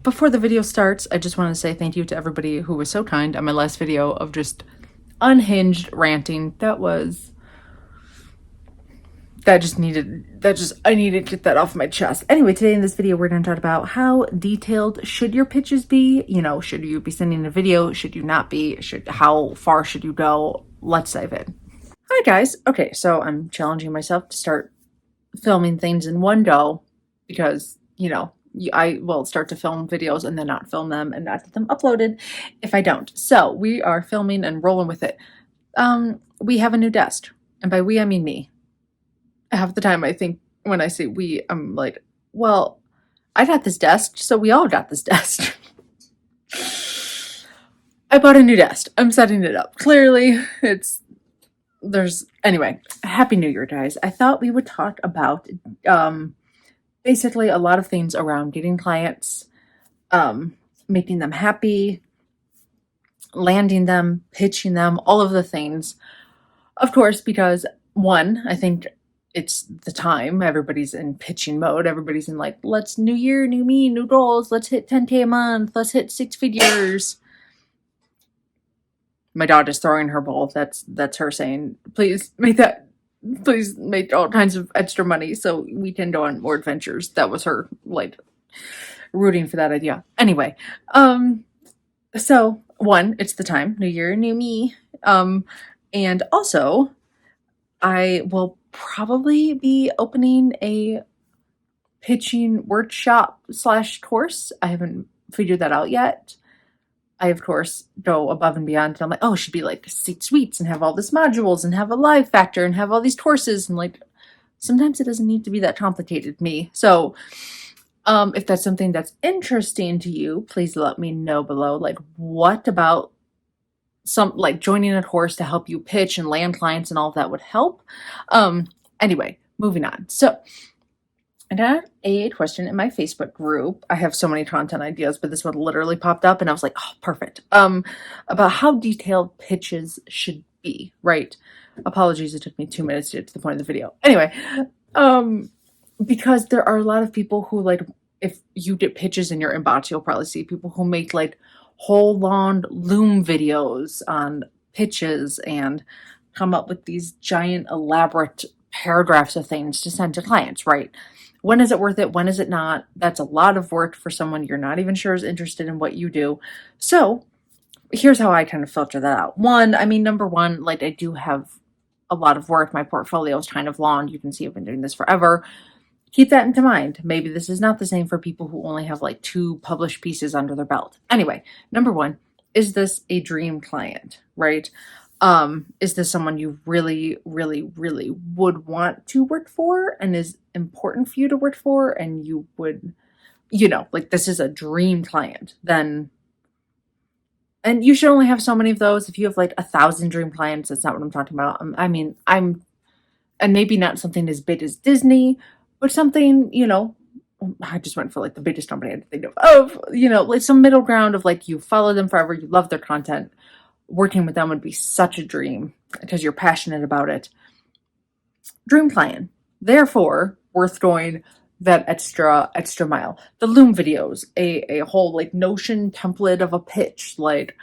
Before the video starts, I just want to say thank you to everybody who was so kind on my last video of just unhinged ranting. I needed to get that off my chest. Anyway, today in this video, we're going to talk about how detailed should your pitches be? You know, should you be sending a video? Should you not be? How far should you go? Let's dive in. Hi guys. Okay, so I'm challenging myself to start filming things in one go because, you know, I will start to film videos and then not film them and not get them uploaded if I don't. So we are filming and rolling with it. We have a new desk, and by we I mean me. Half the time I think when I say we, I'm like, well, I got this desk, so we all got this desk. I bought a new desk. I'm setting it up. Clearly, anyway, Happy New Year, guys. I thought we would talk about basically a lot of things around getting clients, making them happy, landing them, pitching them, all of the things. Of course, because one, I think it's the time. Everybody's in pitching mode. Everybody's in like, let's new year, new me, new goals. Let's hit 10K a month. Let's hit 6 figures. My dog is throwing her bowl. That's her saying, please make all kinds of extra money so we can go on more adventures. That was her like rooting for that idea. Anyway, so one, it's the time, new year, new me. And also I will probably be opening a pitching workshop / course. I haven't figured that out yet. I, of course, go above and beyond. And I'm like, oh, it should be like 6 weeks and have all these modules and have a live factor and have all these courses. And like, sometimes it doesn't need to be that complicated, me. So if that's something that's interesting to you, please let me know below. Like, what about joining a course to help you pitch and land clients and all of that would help. Anyway, moving on. So I got a question in my Facebook group. I have so many content ideas, but this one literally popped up and I was like, oh, perfect. About how detailed pitches should be, right? Apologies, it took me 2 minutes to get to the point of the video. Anyway, because there are a lot of people who, like, if you get pitches in your inbox, you'll probably see people who make like whole long Loom videos on pitches and come up with these giant elaborate paragraphs of things to send to clients, right? When is it worth it? When is it not? That's a lot of work for someone you're not even sure is interested in what you do. So here's how I kind of filter that out. Number one, like, I do have a lot of work. My portfolio is kind of long. You can see I've been doing this forever. Keep that into mind. Maybe this is not the same for people who only have like 2 published pieces under their belt. Anyway, number one, is this a dream client, right? Is this someone you really, really, really would want to work for and is important for you to work for, and you would, like, this is a dream client, then, and you should only have so many of those. If you have like 1,000 dream clients, that's not what I'm talking about. And maybe not something as big as Disney, but something, I just went for like the biggest company I had to think of, like some middle ground of like, you follow them forever, you love their content. Working with them would be such a dream because you're passionate about it. Dream client, therefore worth going that extra mile. The Loom videos, a whole like Notion template of a pitch, like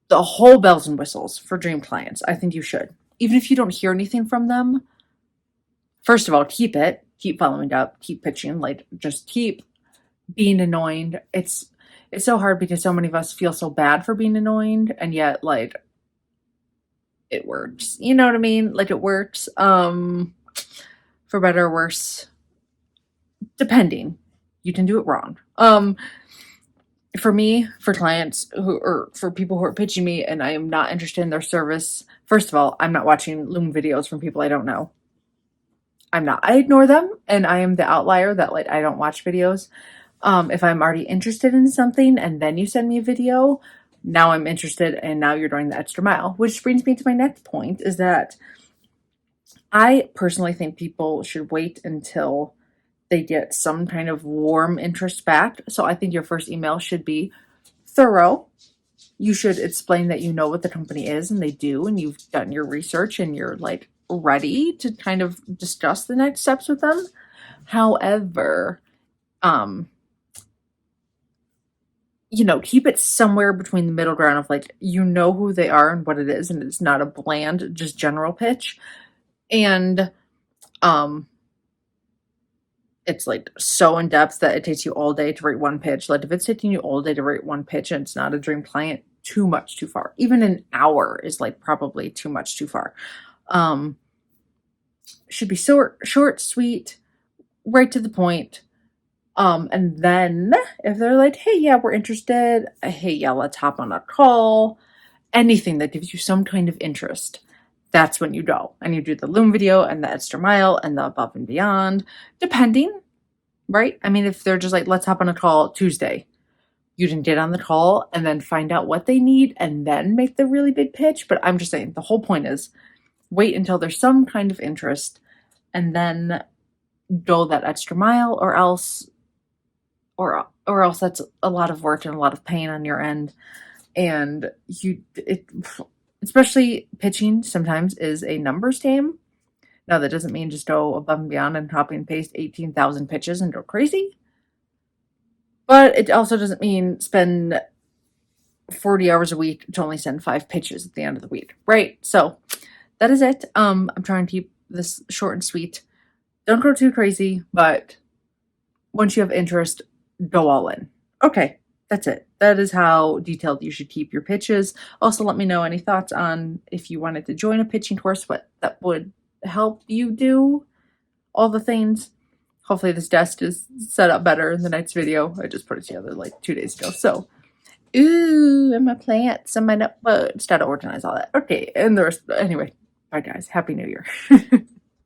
the whole bells and whistles for dream clients. I think you should. Even if you don't hear anything from them, first of all, keep following up, keep pitching, like, just keep being annoying. It's so hard because so many of us feel so bad for being annoying, and yet, like, it works. You know what I mean? Like, it works, for better or worse, depending. You can do it wrong. For me, for clients or for people who are pitching me and I am not interested in their service, first of all, I'm not watching Loom videos from people I don't know. I ignore them, and I am the outlier that, like, I don't watch videos. If I'm already interested in something and then you send me a video, now I'm interested, and now you're going the extra mile. Which brings me to my next point, is that I personally think people should wait until they get some kind of warm interest back. So I think your first email should be thorough. You should explain that you know what the company is and they do, and you've done your research and you're like ready to kind of discuss the next steps with them. However, you know, keep it somewhere between the middle ground of like, you know who they are and what it is, and it's not a bland, just general pitch. And um it's like so in depth that it takes you all day to write one pitch. Like if it's taking you all day to write one pitch and it's not a dream client, too much too far. Even an hour is like probably too much too far. Um should be short, sweet, right to the point. And then if they're like, hey, yeah, we're interested, hey, yeah, let's hop on a call, anything that gives you some kind of interest, that's when you go and you do the Loom video and the extra mile and the above and beyond, depending, right? I mean, if they're just like, let's hop on a call Tuesday, you can get on the call and then find out what they need and then make the really big pitch. But I'm just saying the whole point is wait until there's some kind of interest and then go that extra mile, or else that's a lot of work and a lot of pain on your end. And especially pitching sometimes is a numbers game. Now that doesn't mean just go above and beyond and copy and paste 18,000 pitches and go crazy. But it also doesn't mean spend 40 hours a week to only send 5 pitches at the end of the week, right? So that is it. I'm trying to keep this short and sweet. Don't go too crazy, but once you have interest, go all in. Okay, that's it. That is how detailed you should keep your pitches. Also, let me know any thoughts on if you wanted to join a pitching course, what that would help you do all the things. Hopefully this desk is set up better in the next video. I just put it together like 2 days ago. So, ooh, and my plants and my notebooks. Gotta organize all that. Okay, and the rest, anyway, bye guys. Happy New Year.